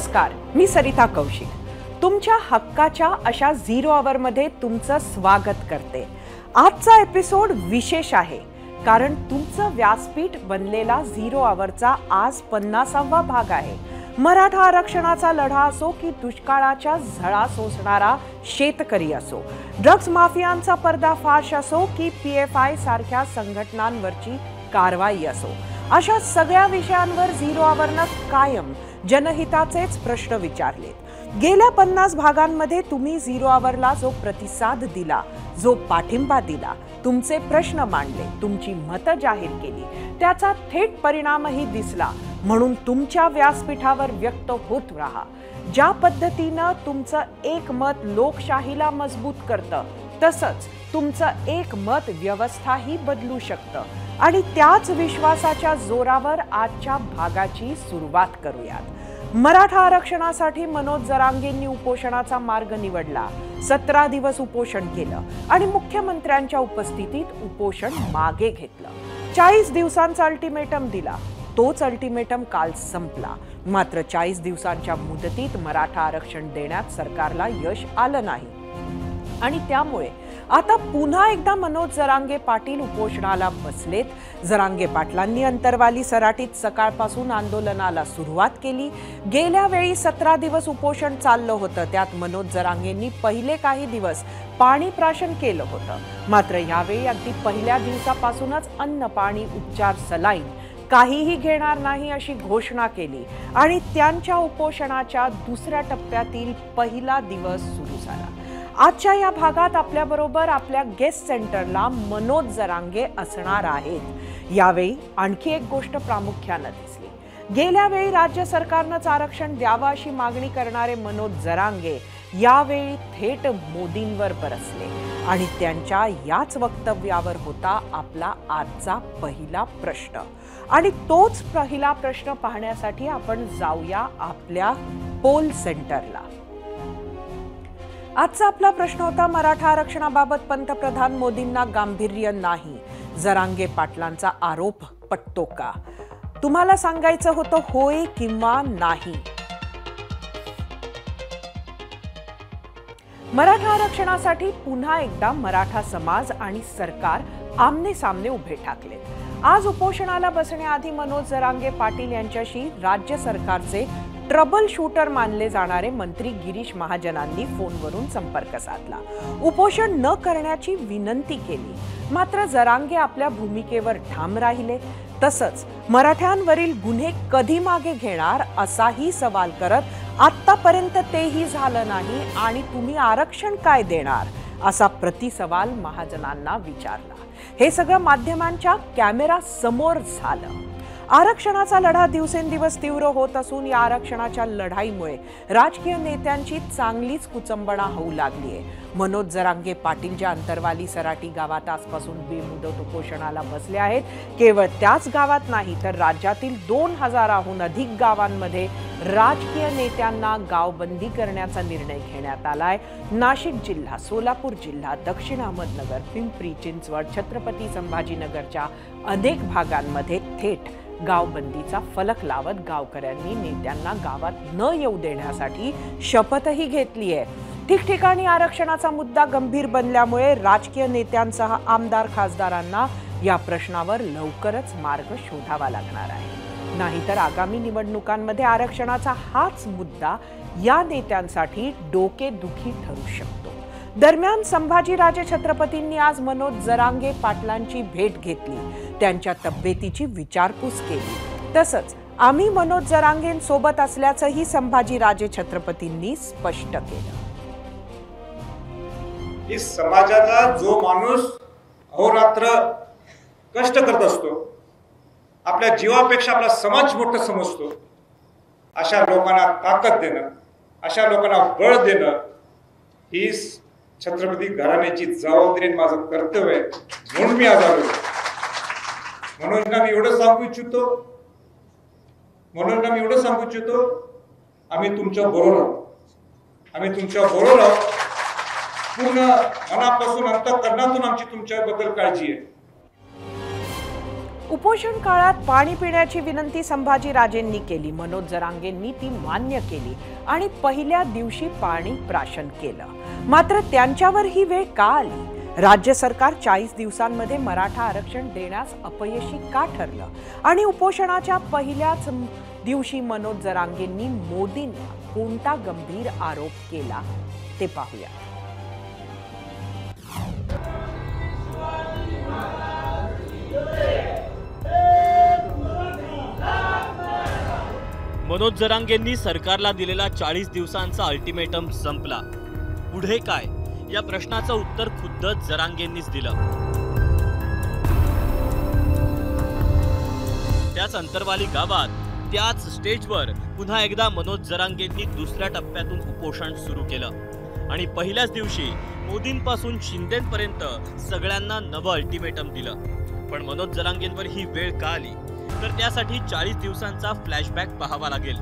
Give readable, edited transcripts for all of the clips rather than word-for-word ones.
नमस्कार, मी सरिता कौशिक. तुमच्या हक्काच्या अशा झिरो आवर तुमचं स्वागत करते. आजचा एपिसोड विशेष आहे कारण तुमचं व्यासपीठ बनलेला झिरो आवरचा आज 50वा भाग आहे. मराठा आरक्षणाचा लढा असो की दुष्काळाच्या झळा सोसणारा शेतकरी असो, ड्रग्ज माफियांचा पर्दाफाश असो की PFI सारख्या संघटनांवरची कारवाई असो, अशा सगळ्या विषयांवर झिरो आवरनं कायम जनहिताचेच प्रश्न विचारलेत. गेल्या 50 भागांमध्ये तुम्ही झिरो आवरला जो प्रतिसाद दिला, जो पाठिंबा दिला, तुमचे प्रश्न मांडले, तुमची मतं जाहीर केली, त्याचा थेट परिणामही दिसला. म्हणून तुमच्या व्यासपीठावर व्यक्त होत राहा. ज्या पद्धतीनं तुमचं एक मत लोकशाहीला मजबूत करतं, तसंच तुमचं एक मत व्यवस्थाही बदलू शकतं. आणि त्याच विश्वासाच्या जोरावर आजच्या भागाची सुरुवात करूयात. मराठा आरक्षणासाठी मनोज जरांगेंनी उपोषणाचा मार्ग निवडला. 17 दिवस उपोषण केलं आणि मुख्यमंत्र्यांच्या उपस्थितीत उपोषण मागे घेतलं. 40 दिवसांचा अल्टिमेटम दिला. तोच अल्टिमेटम काल संपला. मात्र 40 दिवसांच्या मुदतीत मराठा आरक्षण देण्यात सरकारला यश आलं नाही आणि त्यामुळे आता पुन्हा एकदा मनोज जरांगे पाटील उपोषणाला बसलेत. जरांगे पाटलांनी अंतरवाली सराटीत सकाळपासून आंदोलनाला सुरुवात केली. गेल्या वेळी 17 दिवस उपोषण चाललं होतं. त्यात मनोज जरांगेंनी पहिले काही दिवस पाणी प्राशन केलं होतं. मात्र यावेळी अगदी पहिल्या दिवसापासूनच अन्न, पाणी, उपचार, सलाईन काहीही घेणार नाही अशी घोषणा केली आणि त्यांच्या उपोषणाच्या दुसऱ्या टप्प्यातील पहिला दिवस सुरू झाला. आजच्या या भागात आपल्याबरोबर आपल्या गेस्ट सेंटरला मनोज जरांगे असणार आहेत. यावेळी आणखी एक गोष्ट प्रामुख्यानं दिसली. गेल्या वेळी राज्य सरकारनंच आरक्षण द्यावं अशी मागणी करणारे मनोज जरांगे यावेळी थेट मोदींवर बरसले आणि त्यांच्या याच वक्तव्यावर होता आपला आजचा पहिला प्रश्न. आणि तोच पहिला प्रश्न पाहण्यासाठी आपण जाऊया आपल्या पोल सेंटरला. आजचा आपला प्रश्न होता, मराठा आरक्षणाबाबत पंतप्रधान मोदींना गांभीर्य नाही. जरांगे पाटलांचा आरोप पटतो का? तुम्हाला सांगायचं होतं होय किंवा नाही. मराठा आरक्षणासाठी पुन्हा एकदा मराठा समाज आणि सरकार आमने सामने उभे ठाकले. आज उपोषणाला बसण्याआधी मनोज जरांगे पाटील यांच्याशी राज्य सरकारचे ट्रबल शूटर मानले जाणारे मंत्री गिरीश महाजनांनी फोनवरून संपर्क साधला. उपोषण न करण्याची विनंती केली. मात्र जरांगे आपल्या भूमिकेवर ठाम राहिले. तसंच मराठ्यांवरील गुन्हे कधी मागे घेणार असाही सवाल करत आतापर्यंत तेही झालं नाही आणि तुम्ही आरक्षण काय देणार असा प्रतिसवाल महाजनांना विचारला. हे सगळं माध्यमांच्या कॅमेरा समोर झालं. आरक्षणाचा लढा दिवसेंदिवस तीव्र होत असून या आरक्षणाच्या लढाईमुळे राजकीय नेत्यांची चांगलीच कुचंबणा होऊ लागली आहे. मनोज जरांगे पाटील ज्या अंतरवाली सराटी गावात आजपासून बेमुदत उपोषणाला बसले आहेत, केवळ त्याच गावात नाही तर राज्यातील 2000हून अधिक गावांमध्ये राजकीय नेत्यांना गावबंदी करण्याचा निर्णय घेण्यात आलाय. नाशिक जिल्हा, सोलापूर जिल्हा, दक्षिण अहमदनगर, पिंपरी चिंचवड, छत्रपती संभाजीनगरच्या अनेक भागांमध्ये थेट गावबंदीचा फलक लावत गावकऱ्यांनी नेत्यांना गावात न येऊ देण्यासाठी शपथही घेतली आहे. ठिकठिकाणी आरक्षणाचा मुद्दा गंभीर बनल्यामुळे राजकीय नेत्यांसह आमदार खासदारांना या प्रश्नावर लवकरच मार्ग शोधावा लागणार आहे. नाहीतर आगामी निवडणुकांमध्ये आरक्षणाचा हाच मुद्दा या नेत्यांसाठी डोकेदुखी ठरू शकतो. दरम्यान संभाजीराजे छत्रपतींनी आज मनोज जरांगे पाटलांची भेट घेतली. त्यांच्या तब्येतीची विचारपूस केली. तसंच आम्ही मनोज जरांगेंसोबत असल्याचंही संभाजीराजे छत्रपतींनी स्पष्ट केलं. इस समाजाचा जो माणूस अहोरात्र कष्ट करत असतो, आपल्या जीवापेक्षा आपला समाज मोठा समजतो, अशा लोकांना ताकद देणं, अशा लोकांना बळ देणं ही छत्रपती घराण्याची जबाबदारी माझं कर्तव्य आहे. म्हणून मी आज आलो. मनोजना मी एवढं सांगू इच्छितो, आम्ही तुमच्या बरोबर आहोत. पूर्ण मनापासून अंतःकरणातून आमची तुमच्याबद्दल काळजी आहे. उपोषण काळात पाणी पिण्याची विनंती संभाजीराजेंनी केली, मनोज जरांगेंनी ती मान्य केली आणि पहिल्या दिवशी पाणी प्राशन केलं। मात्र त्यांच्यावर ही वेळ का आली? राज्य सरकार 40 दिवसांमध्ये मराठा आरक्षण देण्यास अपयशी का ठरलं? आणि उपोषणाच्या पहिल्याच दिवशी मनोज जरांगेंनी मोदींना कोणता गंभीर आरोप केला ते पाहूया। मनोज जरांगेंनी सरकारला दिलेला 40 दिवसांचा अल्टिमेटम संपला। पुढे काय या प्रश्नाचं उत्तर खुद्द जरांगेंनीच दिलं। त्याच अंतरवाली गावात त्याच स्टेजवर पुन्हा एकदा मनोज जरांगेंनी दुसऱ्या टप्प्यातून उपोषण सुरू केलं आणि पहिल्याच दिवशी मोदींपासून शिंदेंपर्यंत सगळ्यांना नवं अल्टिमेटम दिलं। पण मनोज जरांगेंवर ही वेळ का आली? तर त्यासाठी 40 दिवसांचा फ्लॅशबॅक पाहावा लागेल।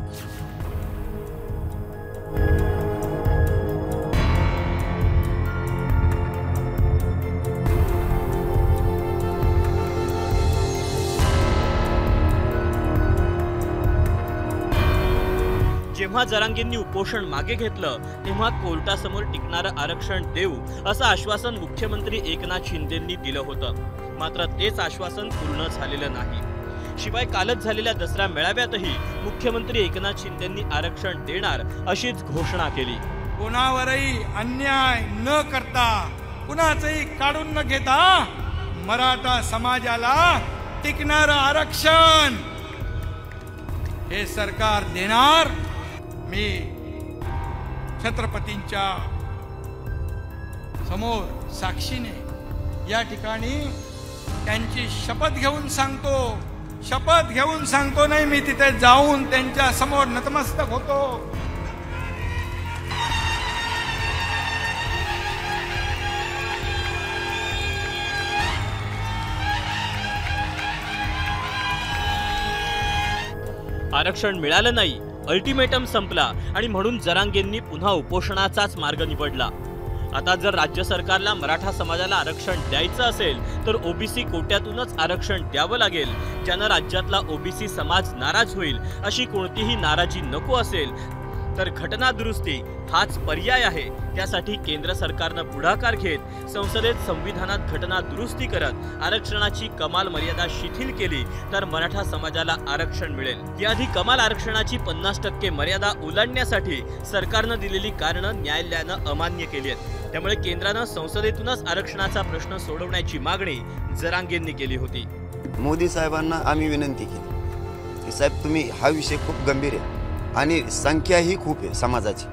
जेव्हा जरांगेंनी उपोषण मागे घेतलं तेव्हा कोर्टासमोर टिकणारं आरक्षण देऊ असं आश्वासन मुख्यमंत्री एकनाथ शिंदेंनी दिलं होतं। मात्र तेच आश्वासन पूर्ण झालेलं नाही। शिवाय कालच झालेल्या दसरा मेळाव्यातही मुख्यमंत्री एकनाथ शिंदेंनी आरक्षण देणार अशीच घोषणा केली। कोणावरही अन्याय न करता, कुणाचंही काढून न घेता मराठा समाजाला टिकणारं आरक्षण हे सरकार देणार। मी छत्रपतींच्या समोर साक्षीने या ठिकाणी त्यांची शपथ घेऊन सांगतो नाही, मी तिथे जाऊन त्यांच्या समोर नतमस्तक होतो। आरक्षण मिळालं नाही, अल्टिमेटम संपला आणि म्हणून जरांगेंनी पुन्हा उपोषणाचाच मार्ग निवडला। आता जर राज्य सरकारला मराठा समाजाला आरक्षण द्यायचं असेल तर ओबीसी कोट्यातूनच आरक्षण द्यावं लागेल। ज्यानं राज्यातला ओबीसी समाज नाराज होईल अशी कोणतीही नाराजी नको असेल तर घटना दुरुस्ती हाच पर्याय आहे। त्यासाठी केंद्र सरकारनं पुढाकार घेत संसदेत संविधानात घटना दुरुस्ती करत आरक्षणाची कमाल मर्यादा शिथिल केली तर मराठा समाजाला आरक्षण मिळेल। याआधी कमाल आरक्षणाची 50% मर्यादा ओलांडण्यासाठी सरकारनं दिलेली कारणं न्यायालयानं अमान्य केली आहेत। त्यामुळे केंद्रानं संसदेतूनच आरक्षणाचा प्रश्न सोडवण्याची मागणी जरांगेंनी केली होती। मोदी साहेबांना आम्ही विनंती केली की साहेब तुम्ही हा विषय खूप गंभीर आहे आणि संख्या ही खूप आहे समाजाची,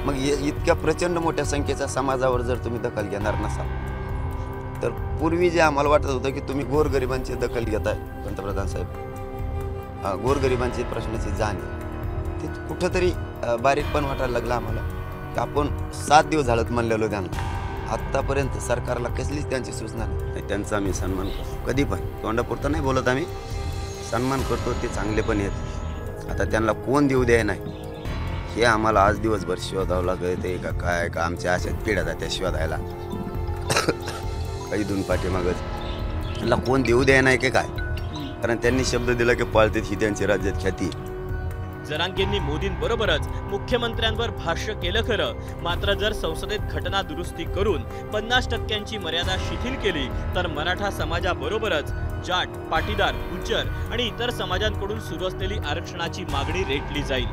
मग इतक्या प्रचंड मोठ्या संख्येच्या समाजावर जर तुम्ही दखल घेणार नसाल तर पूर्वी जे आम्हाला वाटत होतं की तुम्ही गोरगरिबांची दखल घेताय पंतप्रधान साहेब, गोरगरिबांची प्रश्नाची जाणीव ते कुठंतरी बारीकपण वाटायला लागलं आम्हाला की आपण 7 दिवस झालं म्हणलेलो त्यांना, आत्तापर्यंत सरकारला कसलीच त्यांची सूचना नाही। त्यांचा आम्ही सन्मान करतो, कधी पण तोंडापुरता नाही बोलत, आम्ही सन्मान करतो, ते चांगले पण आहेत। आता त्यांना कोण देऊ द्याय नाही हे आम्हाला आज दिवसभर शोधावं लागत आहे काय का आमच्या अशात पिढ्या जात्या शोधायला काही दोन पाठीमागच त्यांना कोण देऊ द्याय नाही की काय, कारण त्यांनी शब्द दिला की पाळतेत ही त्यांची राज्यात ख्याती। जरांगेंनी मोदींबरोबरच मुख्यमंत्र्यांवर भाष्य केलं खरं, मात्र जर संसदेत घटना दुरुस्ती करून 50% मर्यादा शिथिल केली तर मराठा समाजाबरोबरच जाट, पाटीदार, गुज्जर आणि इतर समाजांकडून सुरू असलेली आरक्षणाची मागणी रेटली जाईल,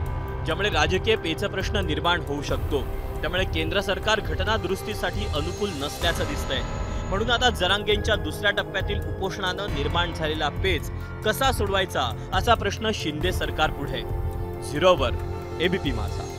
ज्यामुळे राजकीय पेच प्रश्न निर्माण होऊ शकतो। त्यामुळे केंद्र सरकार घटना दुरुस्तीसाठी अनुकूल नसल्याचं दिसतंय। म्हणून आता जरांगेंच्या दुसऱ्या टप्प्यातील उपोषणानं निर्माण झालेला पेच कसा सोडवायचा असा प्रश्न शिंदे सरकार पुढे। 0वर एबीपी माझा।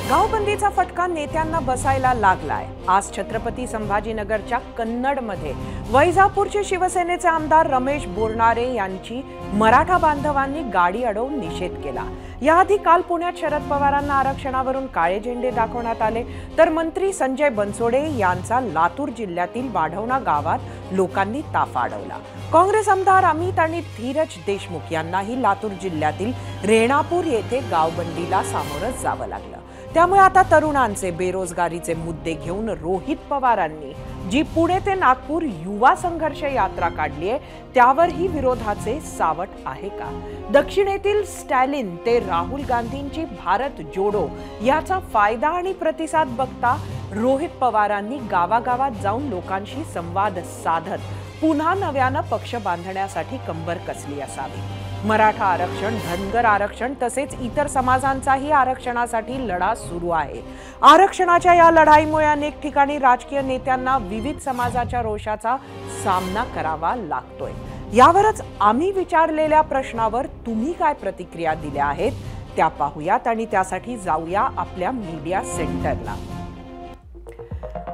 गावबंदीचा फटका नेत्यांना बसायला लागलाय। आज छत्रपती संभाजीनगरच्या कन्नडमध्ये वैजापूरचे शिवसेनेचे आमदार रमेश बोरनारे यांची मराठा बांधवांनी गाडी अडवून निषेध केला। याआधी काल पुण्यात शरद पवारांना आरक्षणावरून काळे झेंडे दाखवण्यात आले, तर मंत्री संजय बनसोडे यांचा लातूर जिल्ह्यातील वाढवणा गावात लोकांनी ताफा अडवला. काँग्रेस आमदार अमित आणि धीरज देशमुख यांनाही लातूर जिल्ह्यातील रेणापूर येथे गावबंदीला सामोरं जावं लागलं. त्यामुळे आता तरुणांचे बेरोजगारीचे मुद्दे घेऊन रोहित पवारांनी जी पुणे ते नागपूर युवा संघर्ष यात्रा काढली आहे त्यावरही विरोधाचे सावट आहे का? दक्षिणेतील स्टॅलिन ते राहुल गांधींची भारत जोडो याचा फायदा आणि प्रतिसाद बघता रोहित पवारांनी गावागावात जाऊन लोकांशी संवाद साधत पुन्हा नव्यानं पक्ष बांधण्यासाठी कंबर कसली असावी. मराठा आरक्षण, धनगर आरक्षण तसेच इतर समाजांचाही आरक्षणासाठी लढा सुरू आहे. आरक्षणाच्या या लढाईमुळे अनेक ठिकाणी राजकीय नेत्यांना विविध समाजाच्या रोषाचा सामना करावा लागतोय. यावरच आम्ही विचारलेल्या प्रश्नावर तुम्ही काय प्रतिक्रिया दिल्या आहेत त्या पाहूयात आणि त्यासाठी जाऊया आपल्या मीडिया सेंटरला.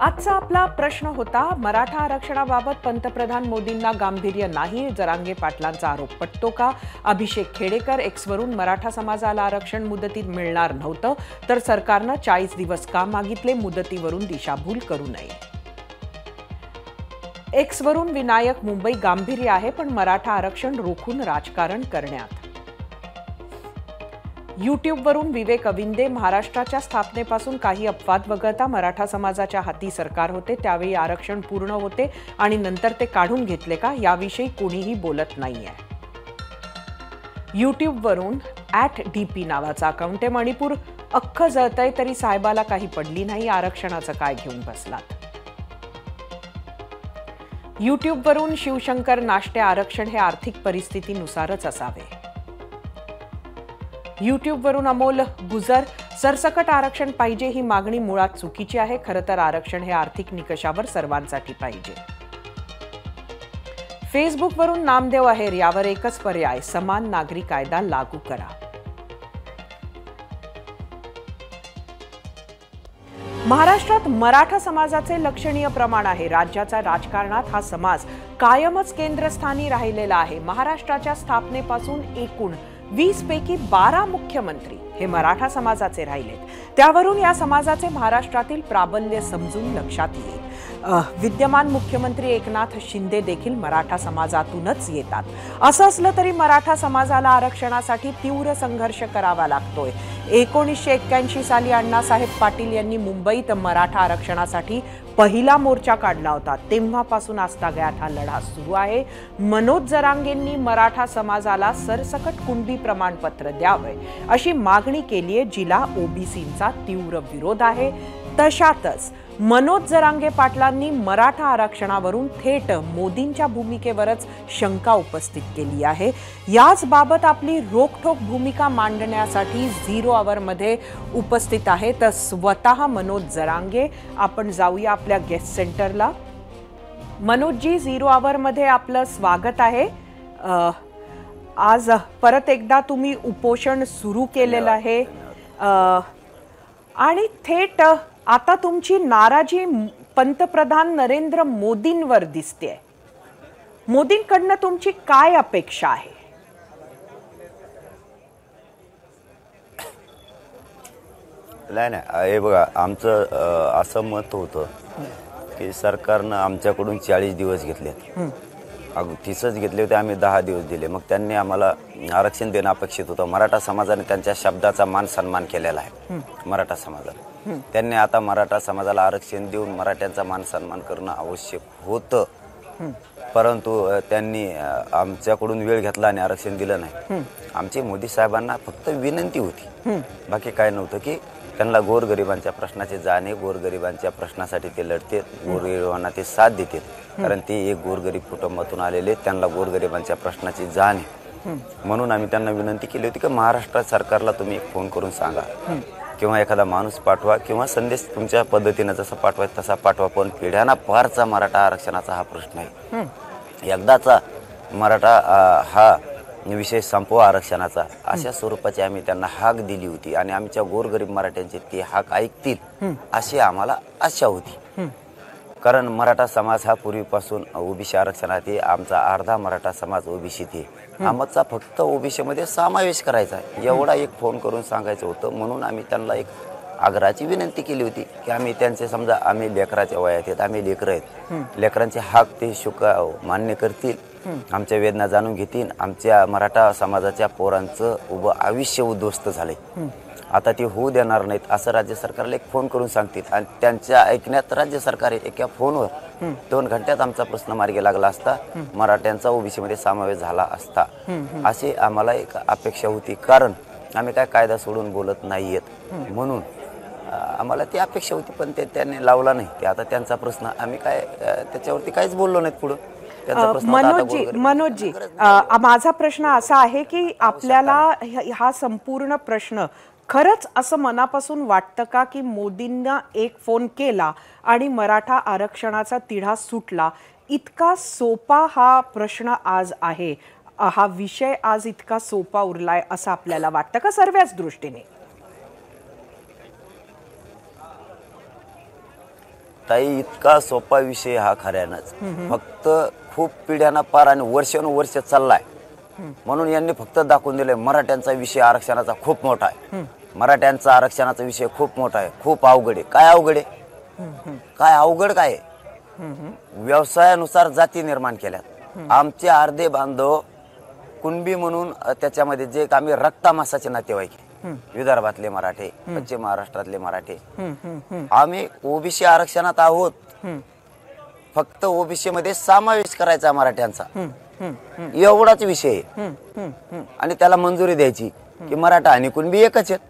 आजचा आपला प्रश्न होता, मराठा आरक्षणाबाबत पंतप्रधान मोदींना गांभीर्य नाही, जरांगे पाटलांचा आरोप पटतो का? अभिषेक खेडेकर, एक्सवरून मराठा समाजाला आरक्षण मुदतीत मिळणार नव्हतं तर सरकारनं 40 दिवस का मागितले? मुदतीवरून दिशाभूल करू नये. एक्सवरून विनायक, मुंबई, गांभीर्य आहे पण मराठा आरक्षण रोखून राजकारण करण्यात. यूट्यूबवरून विवेक अविंदे, महाराष्ट्राच्या स्थापनेपासून काही अपवाद वगळता मराठा समाजाच्या हाती सरकार होते त्यावेळी आरक्षण पूर्ण होते आणि नंतर ते काढून घेतले का याविषयी कोणीही बोलत नाहीये. यूट्यूबवरून @dp नावाचा अकाउंट आहे, मणिपूर अख्खं जळतंय तरी साहेबाला काही पडली नाही, आरक्षणाचं काय घेऊन बसलात. यूट्यूबवरून शिवशंकर नाश्ते, आरक्षण हे आर्थिक परिस्थितीनुसारच असावे. यूट्यूबवरून अमोल गुजर, सरसकट आरक्षण पाहिजे ही मागणी मुळात चुकीची आहे. खरं तर आरक्षण हे आर्थिक निकषावर सर्वांसाठी पाहिजे. फेसबुकवरून नामदेव आहेर, यावर एकच पर्याय, समान नागरी कायदा लागू करा. महाराष्ट्रात मराठा समाजाचे लक्षणीय प्रमाण आहे. राज्याच्या राजकारणात हा समाज कायमच केंद्रस्थानी राहिलेला आहे. महाराष्ट्राच्या स्थापनेपासून एकूण 20 पैकी 12 मुख्यमंत्री हे मराठा समाजाचे राहिलेत. त्यावरून या समाजाचे महाराष्ट्रातील प्राबल्य समजून लक्षात येईल. विद्यमान मुख्यमंत्री एकनाथ शिंदे देखील मराठा समाजातूनच येतात. असं असलं तरी मराठा समाजाला आरक्षणासाठी तीव्र संघर्ष करावा लागतोय. 1981 साली अण्णासाहेब पाटील यांनी मुंबईत मराठा आरक्षणासाठी पहिला मोर्चा काढला होता. तेव्हापासून आजतागायत हा लढा सुरू आहे. मनोज जरांगेंनी मराठा समाजाला सरसकट कुणबी प्रमाणपत्र द्यावे अशी मागणी केली आहे, जिला ओबीसींचा तीव्र विरोध आहे. तशातच मनोज जरांगे पाटलांनी मराठा आरक्षणावरून थेट मोदींच्या भूमिकेवरच शंका उपस्थित केली आहे. याच बाबत आपली रोखठोक भूमिका मांडण्यासाठी 0 आवरमध्ये उपस्थित आहेत स्वतः मनोज जरांगे. आपण जाऊया आपल्या गेस्ट सेंटरला. मनोजजी, 0 आवरमध्ये आपलं स्वागत आहे. आज परत एकदा तुम्ही उपोषण सुरू केलेलं आहे आणि थेट आता तुमची नाराजी पंतप्रधान नरेंद्र मोदींवर दिसते. मोदींकडनं तुमची काय अपेक्षा आहे? नाही, हे बघा, आमचं असं मत होतं की सरकारनं आमच्याकडून 40 दिवस घेतलेत. तिसच घेतले होते, आम्ही 10 दिवस दिले. मग त्यांनी आम्हाला आरक्षण देणं अपेक्षित होतं. मराठा समाजाने त्यांच्या शब्दाचा मान सन्मान केलेला आहे. मराठा समाजाने त्यांनी आता मराठा समाजाला आरक्षण देऊन मराठ्यांचा मान सन्मान करणं आवश्यक होतं. परंतु त्यांनी आमच्याकडून वेळ घेतला आणि आरक्षण दिलं नाही. आमची मोदी साहेबांना फक्त विनंती होती, बाकी काय नव्हतं, की त्यांना गोरगरिबांच्या प्रश्नाची जाणीव, गोरगरिबांच्या प्रश्नासाठी ते लढते, गोरगरिबांना ते साथ देते. कारण ते एक गोरगरीब कुटुंबातून आलेले, त्यांना गोरगरिबांच्या प्रश्नाची जाणीव. म्हणून आम्ही त्यांना विनंती केली होती की महाराष्ट्र सरकारला तुम्ही एक फोन करून सांगा किंवा एखादा माणूस पाठवा किंवा संदेश तुमच्या पद्धतीने जसा पाठवायचा तसा पाठवा, पण पिढ्यांना पारचा मराठा आरक्षणाचा हा प्रश्न आहे. एकदाचा मराठा हा विषय संपवा आरक्षणाचा, अशा स्वरूपाची आम्ही त्यांना हाक दिली होती आणि आमच्या गोरगरीब मराठ्यांचे ते हाक ऐकतील अशी आम्हाला आशा होती. कारण मराठा समाज हा पूर्वीपासून ओबीसी आरक्षणात आहे. आमचा अर्धा मराठा समाज ओबीसीत आहे. आमचा फक्त ओबीसी मध्ये समावेश करायचा, एवढा एक फोन करून सांगायचं होतं. म्हणून आम्ही त्यांना एक आग्रहाची विनंती केली होती की आम्ही त्यांचे समजा आम्ही लेकराच्या वयात आहेत, आम्ही लेकरं आहेत, लेकरांचे हक ते मान्य करतील, आमच्या वेदना जाणून घेतील. आमच्या मराठा समाजाच्या पोरांचं उभं आयुष्य उद्ध्वस्त झालंय, आता ते होऊ देणार नाहीत असं राज्य सरकारला एक फोन करून सांगतील. आणि त्यांच्या ऐकण्यात राज्य सरकार एका फोनवर 2 घंट्यात आमचा प्रश्न मार्गी लागला असता, मराठ्यांचा ओबीसी मध्ये समावेश झाला असता अशी आम्हाला एक अपेक्षा होती. कारण आम्ही काय कायदा सोडून बोलत नाहीयेत म्हणून आम्हाला ती अपेक्षा होती, पण ते त्यांनी लावला नाही. ते आता त्यांचा प्रश्न, आम्ही काय त्याच्यावरती काहीच बोललो नाहीत पुढं. मनोजजी, माझा प्रश्न असा आहे की आपल्याला हा संपूर्ण प्रश्न खरंच असं मनापासून वाटतं का की मोदींना एक फोन केला आणि मराठा आरक्षणाचा तिढा सुटला? इतका सोपा हा प्रश्न आज आहे, हा विषय आज इतका सोपा उरलाय असं आपल्याला वाटतं का सर्वच दृष्टीने? ताई, इतका सोपा विषय हा खऱ्यानंच फक्त खूप पिढ्यांना पार आणि वर्षानुवर्ष चाललाय म्हणून यांनी फक्त दाखवून दिलंय मराठ्यांचा विषय आरक्षणाचा खूप मोठा आहे. मराठ्यांचा आरक्षणाचा विषय खूप मोठा आहे, खूप अवघड आहे. काय अवघड आहे? काय अवघड काय आहे? व्यवसायानुसार जाती निर्माण केल्यात. आमचे अर्धे बांधव कुणबी म्हणून त्याच्यामध्ये जे आम्ही रक्तामासाचे नातेवाईक, विदर्भातले मराठे, पश्चिम महाराष्ट्रातले मराठे, आम्ही ओबीसी आरक्षणात आहोत. फक्त ओबीसी मध्ये समावेश करायचा मराठ्यांचा, एवढाच विषय आहे. आणि त्याला मंजुरी द्यायची की मराठा आणि कुणबी एकच आहेत.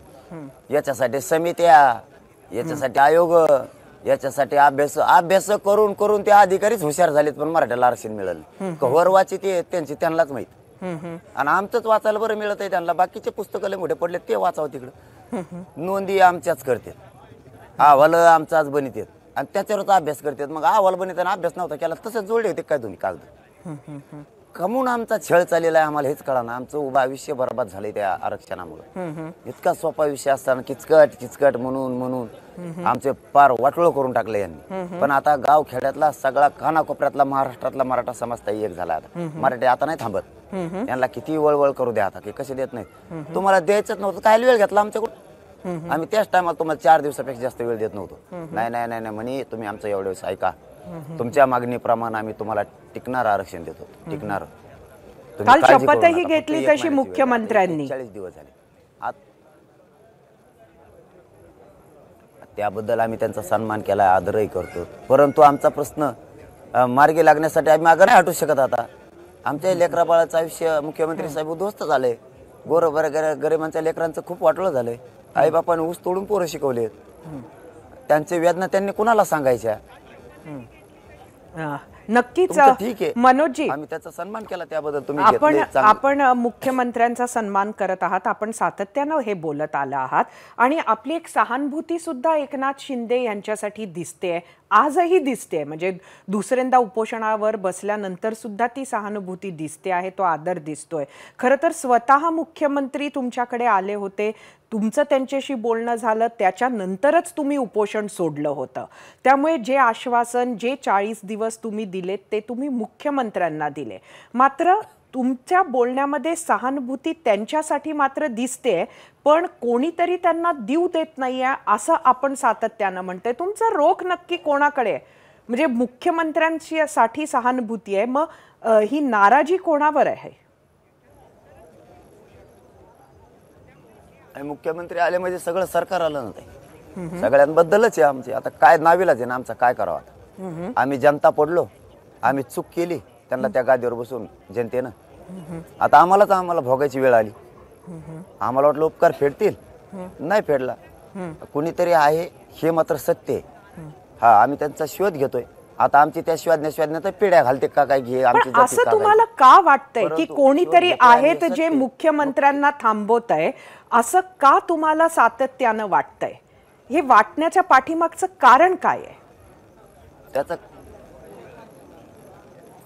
याच्यासाठी समित्या, याच्यासाठी आयोग, याच्यासाठी अभ्यास करून करून ते अधिकारीच हुशार झालेत, पण मराठ्याला आरक्षण मिळालं. कव्हर वाचित त्यांची त्यांनाच माहित. आणि आमचंच वाचायला बरं मिळत आहे त्यांना. बाकीचे पुस्तकं लय मोठे पडले ते वाचावं तिकडं. नोंदी आमच्याच करतात, अहवाल आमचाच बनित आणि त्याच्यावरच अभ्यास करतात. मग अहवाल बनिताना अभ्यास नव्हता केला तसंच जोडले होते काय तुम्ही कागद? कमून आमचा छळ चाललेला आहे आम्हाला हेच कळाना. आमचं उभं आयुष्य बरबाद झालंय त्या आरक्षणामुळे. इतका सोपा विषय असताना किचकट म्हणून आमचे पार वाटोळ करून टाकले यांनी. पण आता गाव खेड्यातला सगळा कानाकोपऱ्यातला महाराष्ट्रातला मराठा समाज ताई एक झाला. आता मराठी आता नाही थांबत. यांना किती वळवळ करू द्या आता की कसे देत नाही. तुम्हाला द्यायचंच नव्हतं, काय वेळ घेतला आमच्याकडून? आम्ही त्याच टायमाला तुम्हाला 4 दिवसापेक्षा जास्त वेळ देत नव्हतो. नाही म्हणे तुम्ही आमचं एवढं वेळेस ऐका, तुमच्या मागणीप्रमाणे आम्ही तुम्हाला टिकणार आरक्षण देतो. टिकणार. काल शपथही घेतली तशी मुख्यमंत्र्यांनी. 40 दिवस झाले. त्याबद्दल आम्ही त्यांचा सन्मान केला, आदरही करतो. परंतु आमचा प्रश्न मार्गी लागण्यासाठी आम्ही मागे नाही हटू शकत. आता आमच्या लेकरा बाळाचं आयुष्य मुख्यमंत्री साहेब उद्ध्वस्त झालंय. गरिबांच्या लेकरांचं खूप वाटोळं झालंय. आई बापाने ऊस तोडून पोरं शिकवलेत. त्यांचे वेदना त्यांनी कुणाला सांगायच्या? नक्कीच ठीक आहे मनोजजी, आम्ही त्याचा सन्मान केला त्याबद्दल तुम्ही आपण मुख्यमंत्र्यांचा सन्मान करत आहात. आपण सातत्यानं हे बोलत आला आहात आणि आपली एक सहानुभूती सुद्धा एकनाथ शिंदे यांच्यासाठी दिसते, आजही दिसते. म्हणजे दुसऱ्यांदा उपोषणावर बसल्यानंतर सुद्धा ती सहानुभूती दिसते आहे, तो आदर दिसतोय. खरं तर स्वतः मुख्यमंत्री तुमच्याकडे आले होते, तुमचं त्यांच्याशी बोलणं झालं, त्याच्यानंतरच तुम्ही उपोषण सोडलं होतं. त्यामुळे जे आश्वासन, जे 40 दिवस तुम्ही दिलेत ते तुम्ही मुख्यमंत्र्यांना दिले. मात्र तुमच्या बोलण्यामध्ये सहानुभूती त्यांच्यासाठी मात्र दिसते, पण कोणीतरी त्यांना देऊ देत नाहीये असं आपण सातत्यानं म्हणतोय. तुमचा रोख नक्की कोणाकडे आहे? म्हणजे मुख्यमंत्र्यांसाठी सहानुभूती आहे, मग ही नाराजी कोणावर आहे? मुख्यमंत्री आले म्हणजे सगळं सरकार आलं नव्हतं, सगळ्यांबद्दलच आहे आमची. आता काय नावीलाज आहे ना आमचा, काय करावं आता? आम्ही जनता पडलो, आम्ही चूक केली, त्यांना त्या गादीवर बसून जनतेनं. आता आम्हाला भोगायची वेळ आली. आम्हाला वाटलं उपकार फेडतील, नाही फेडला. कुणीतरी आहे हे मात्र सत्य आहे. हा, आम्ही त्यांचा शोध घेतोय. आता आमची त्या शोधण्यात पिढ्या घालते का काय घे आमची? असं तुम्हाला का वाटतंय की कोणीतरी आहेत जे मुख्यमंत्र्यांना थांबवत आहे, असं का तुम्हाला सातत्यानं वाटतंय? हे वाटण्याच्या पाठीमागचं कारण काय आहे?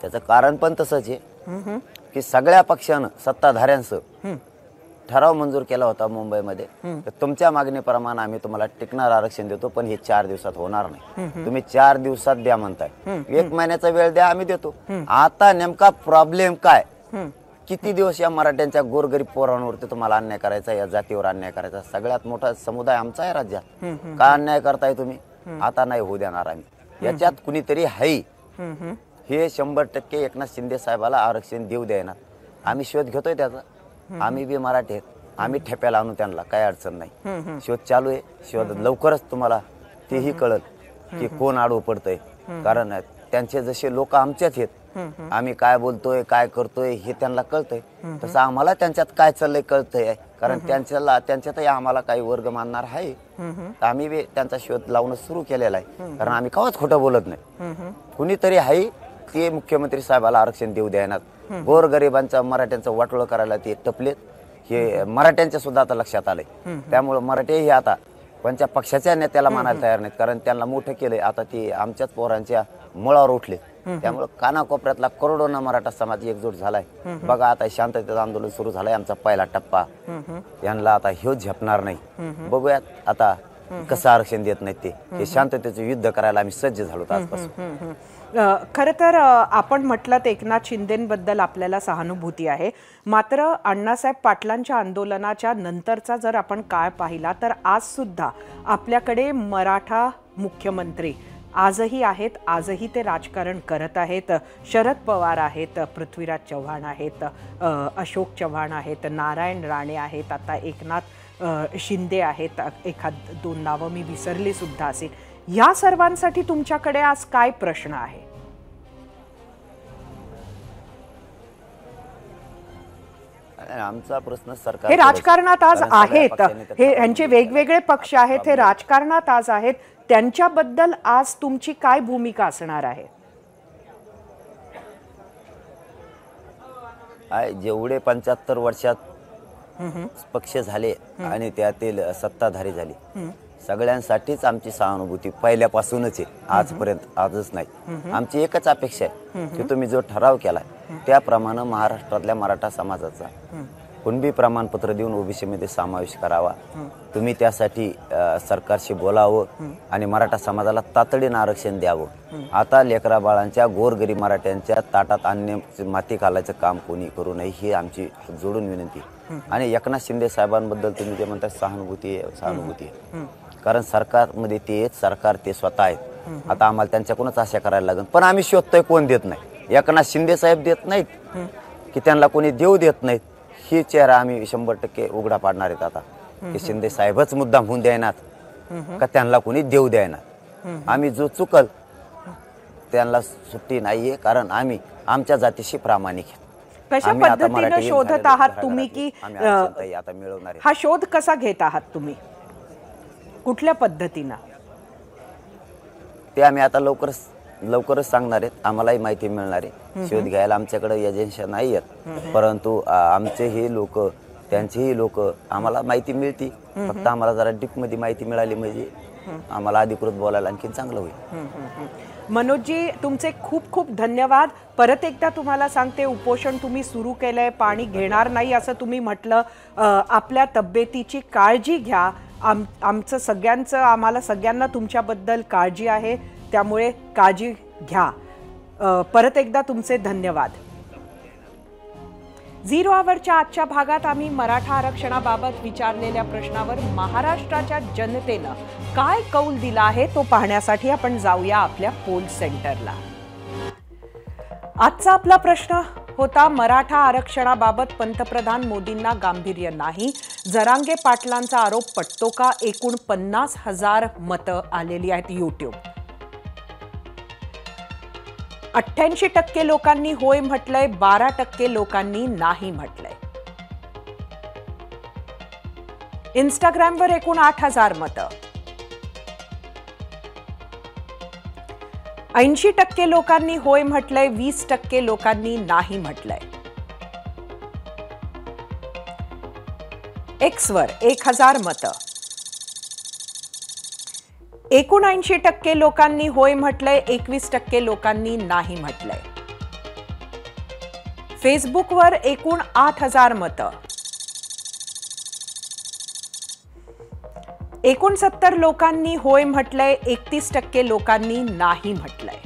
त्याचं कारण पण तसंच आहे की सगळ्या पक्षानं सत्ताधाऱ्यांचं ठराव मंजूर केला होता मुंबईमध्ये. तुमच्या मागणीप्रमाणे आम्ही तुम्हाला टिकणार आरक्षण देतो, पण हे 4 दिवसात होणार नाही. तुम्ही 4 दिवसात द्या म्हणताय, 1 महिन्याचा वेळ द्या, आम्ही देतो. आता नेमका प्रॉब्लेम काय? किती दिवस या मराठ्यांच्या गोरगरीब पोरांवरती तुम्हाला अन्याय करायचा, या जातीवर अन्याय करायचा? सगळ्यात मोठा समुदाय आमचा आहे राज्यात, का अन्याय करताय तुम्ही? आता नाही होऊ देणार आम्ही. याच्यात कुणीतरी आहे, हे 100% एकनाथ शिंदे साहेबाला आरक्षण देऊ देणार. आम्ही शोध घेतोय त्याचा, आम्ही बी मराठी आहेत, आम्ही ठेप्याला आणू त्यांना, काही अडचण नाही. शोध चालू आहे, शोध लवकरच तुम्हाला तेही कळल की कोण आडवं पडतंय. कारण त्यांचे जसे लोक आमच्याच आहेत, आम्ही काय बोलतोय काय करतोय हे त्यांना कळतंय, तसं आम्हाला त्यांच्यात काय चाललंय कळतंय. कारण त्यांच्यातही आम्हाला काही वर्ग मानणार आहे, तर आम्ही बी त्यांचा शोध लावणं सुरू केलेला आहे. कारण आम्ही कवाच खोटं बोलत नाही. कुणीतरी आहे ते मुख्यमंत्री साहेबाला आरक्षण देऊ देणार. गोरगरिबांचा मराठ्यांचं वाटोळं करायला ते टपलेत, हे मराठ्यांच्या सुद्धा आता लक्षात आलंय. त्यामुळं मराठे हे आता कोणत्या पक्षाच्या नेत्याला मानायला तयार नाहीत, कारण त्यांना मोठं केलंय. आता ते आमच्याच पोरांच्या मुळावर उठले. त्यामुळे कानाकोपऱ्यातला करोडोना मराठा समाज एकजूट झालाय. बघा आता शांततेचं आंदोलन सुरू झालंय, आमचा पहिला टप्पा. यांना आता ह्यो झेपणार नाही. बघूयात आता कसं आरक्षण देत नाहीत ते शांततेचं युद्ध करायला आम्ही सज्ज झालो आजपासून. खरं तर आपण म्हटलं तर एकनाथ शिंदेबद्दल आपल्याला सहानुभूती आहे, मात्र अण्णासाहेब पाटलांच्या आंदोलनाच्या नंतरचा जर आपण काळ पाहिला तर आज सुद्धा आपल्याकडे मराठा मुख्यमंत्री आजही आहेत. आजही ते राजकारण करत आहेत. शरद पवार आहेत, पृथ्वीराज चव्हाण आहेत, अशोक चव्हाण आहेत, नारायण राणे आहेत, आता एकनाथ शिंदे आहेत. एखाद दोन नावं मी विसरली सुद्धा असेल. या सर्वांसाठी तुमच्याकडे आज काय प्रश्न आहे? आमचा प्रश्न सरकार हे राजकारणात आज आहेत, हे यांचे वेगवेगळे पक्ष आहेत, हे राजकारणात आज आहेत. त्यांच्याबद्दल आज तुमची काय भूमिका असणार आहे? जेवढे 75 वर्षात पक्ष झाले आणि त्यातील सत्ताधारी झाली, सगळ्यांसाठीच आमची सहानुभूती पहिल्यापासूनच आहे, आजपर्यंत आजच नाही. आमची एकच अपेक्षा आहे की तुम्ही जो ठराव केलाय त्याप्रमाणे महाराष्ट्रातल्या मराठा समाजाचा कुणबी प्रमाणपत्र देऊन ओबीसी मध्ये समावेश करावा. तुम्ही त्यासाठी सरकारशी बोलावं आणि मराठा समाजाला तातडीनं आरक्षण द्यावं. आता लेकरा बाळांच्या गोरगरीब मराठ्यांच्या ताटात अन्य माती घालायचं काम कोणी करू नये, ही आमची जोडून विनंती. आणि एकनाथ शिंदे साहेबांबद्दल तुम्ही जे म्हणता सहानुभूती आहे, कारण सरकारमध्ये ते आहेत, सरकार ते स्वतः आहेत. आता आम्हाला त्यांच्याकडूनच आशा करायला लागेल, पण आम्ही शोधतोय कोण देत नाही. एकनाथ शिंदे साहेब देत नाहीत की त्यांना कोणी देऊ देत नाहीत, ही चेहरा आम्ही 100% उघडा पाडणार आहेत आता. की शिंदे साहेबच मुद्दाम होऊन द्यायनात का त्यांना कोणी देऊ द्यायनात. आम्ही जो चुकल त्यांना सुट्टी नाहीये, कारण आम्ही आमच्या जातीशी प्रामाणिक आहे. कशा पद्धतीने शोधत आहात तुम्ही की आता मिळवणार? हा शोध कसा घेत आहात तुम्ही, कुठल्या पद्धतीनं? ते आम्ही आता लवकरच सांगणार आहेत. आम्हालाही माहिती मिळणार आहे. शोध घ्यायला आमच्याकडे एजन्सी नाही आहेत, परंतु आमचेही लोक त्यांचेही लोक आम्हाला माहिती मिळते. फक्त आम्हाला जरा डीप मध्ये माहिती मिळाली म्हणजे आम्हाला अधिकृत बोलायला आणखी चांगलं होईल. मनोजजी, तुमचे खूप खूप धन्यवाद. परत एकदा तुम्हाला सांगते, उपोषण तुम्ही सुरू केलंय, पाणी घेणार नाही असं तुम्ही म्हटलं. आपल्या तब्येतीची काळजी घ्या. आमचं सगळ्यांचं, आम्हाला सगळ्यांना तुमच्याबद्दल काळजी आहे, त्यामुळे काळजी घ्या. परत एकदा तुमचे धन्यवाद. झिरो आवरच्या आजच्या भागात आम्ही मराठा आरक्षणाबाबत विचारलेल्या प्रश्नावर महाराष्ट्राच्या जनतेनं काय कौल दिला आहे तो पाहण्यासाठी आपण जाऊया आपल्या पोल सेंटरला. आजचा आपला प्रश्न होता, मराठा आरक्षणाबाबत पंतप्रधान मोदींना गांभीर्य नाही, जरांगे पाटलांचा आरोप पटतो का? एकूण 50,000 मतं आलेली आहेत यूट्यूब. 88% लोकांनी होय म्हटलंय, 12% लोकांनी नाही म्हटलंय. इंस्टाग्रामवर एकूण 8,000 मतं. 80% लोकांनी होय म्हटलंय, 20% लोकांनी नाही म्हटलंय. एक्सवर 1000 मतं. एकूण 80% लोकांनी होय म्हटलंय, 21% लोकांनी नाही म्हटलंय. फेसबुकवर एकूण 8,000 मतं. एकूण 70 लोकांनी होय म्हटलंय, 31% लोकांनी नाही म्हटलंय.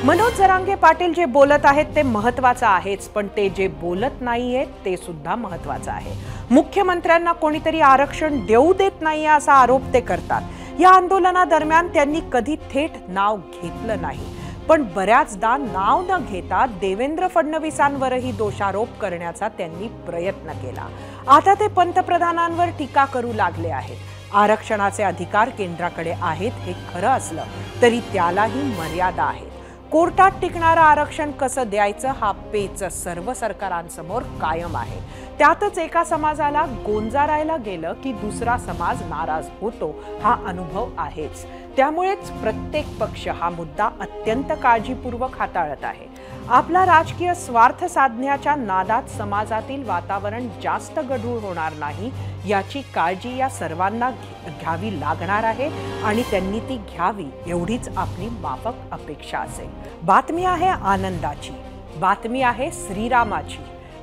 मनोज जरांगे पाटील जे बोलत आहेत ते महत्त्वाचं आहेच, पण ते जे बोलत नाहीये ते सुद्धा महत्त्वाचं आहे. मुख्यमंत्र्यांना कोणीतरी आरक्षण देऊ देत नाहीये असा आरोप ते करतात. या आंदोलनादरम्यान त्यांनी कधी थेट नाव घेतलं नाही, पण बऱ्याचदा नाव न घेता देवेंद्र फडणवीसांवरही दोषारोप करण्याचा त्यांनी प्रयत्न केला. आता ते पंतप्रधानांवर टीका करू लागले आहेत. आरक्षणाचे अधिकार केंद्राकडे आहेत हे खरं असलं तरी त्यालाही मर्यादा आहेत. कोर्टात टिकणारं आरक्षण कसं द्यायचं हा पेच सर्व सरकारांसमोर कायम आहे. त्यातच एका समाजाला गोंजारायला गेलं की दुसरा समाज नाराज होतो हा अनुभव आहेच. त्यामुळेच प्रत्येक पक्ष हा मुद्दा अत्यंत काळजीपूर्वक हाताळत आहे. आपला राजकीय स्वार्थ साधण्याच्या नादात समाजातील वातावरण जास्त गढूळ होणार नाही याची काळजी या सर्वांना घ्यावी लागणार आहे आणि त्यांनी ती घ्यावी एवढीच आपली माफक अपेक्षा असेल. बातमी आहे आनंदाची, बातमी आहे श्रीरामाची,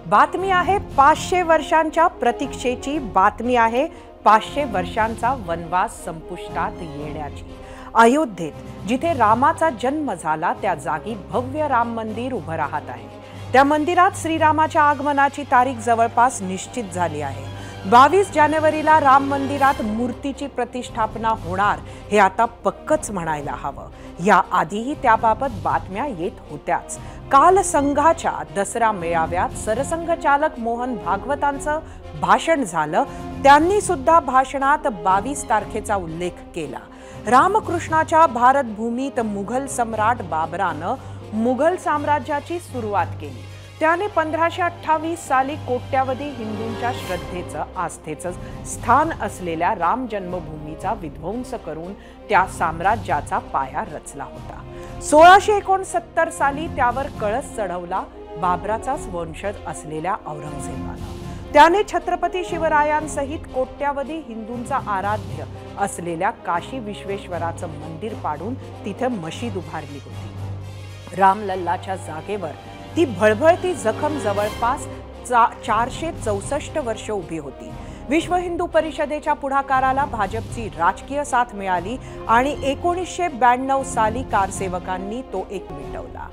बातमी आहे 500 वर्षांच्या प्रतीक्षेची, बातमी आहे 500 वर्षांचा वनवास संपुष्टात येण्याची. अयोध्येत जिथे रामाचा जन्म झाला त्या जागी भव्य राम मंदिर उभं राहत आहे. त्या मंदिरात श्रीरामाच्या आगमनाची तारीख जवळपास निश्चित झाली आहे. 22 जानेवारीला राम मंदिरात मूर्तीची प्रतिष्ठापना होणार हे आता पक्कच म्हणायला हवं. या आधीही त्याबाबत बातम्या येत होत्याच. काल संघाच्या दसरा मेळाव्यात सरसंघचालक मोहन भागवतांचं भाषण झालं. त्यांनी सुद्धा भाषणात 22 तारखेचा उल्लेख केला. रामकृष्णाच्या भारतभूमीत मुघल सम्राट बाबरानं मुघल साम्राज्याची सुरुवात केली. त्याने 1528 साली कोट्यावधी हिंदूंच्या श्रद्धेचं आस्थेचं स्थान असलेल्या राम जन्मभूमीचा विध्वंस करून त्या साम्राज्याचा पाया रचला होता. 1669 साली त्यावर कळस चढवला बाबराचाच वंशज असलेल्या औरंगजेबानं. त्याने छत्रपती शिवरायांसहित कोट्यावधी हिंदूंचा आराध्य असलेल्या काशी विश्वेश्वराचं मंदिर पाडून तिथे मशीद उभारली होती. रामलल्लाच्या जागेवर ती भळभळती जखम जवळपास 464 वर्ष उभी होती. विश्व हिंदू परिषदेच्या पुढाकाराला भाजपची राजकीय साथ मिळाली आणि 1992 साली कारसेवकांनी तो एक मिटवला.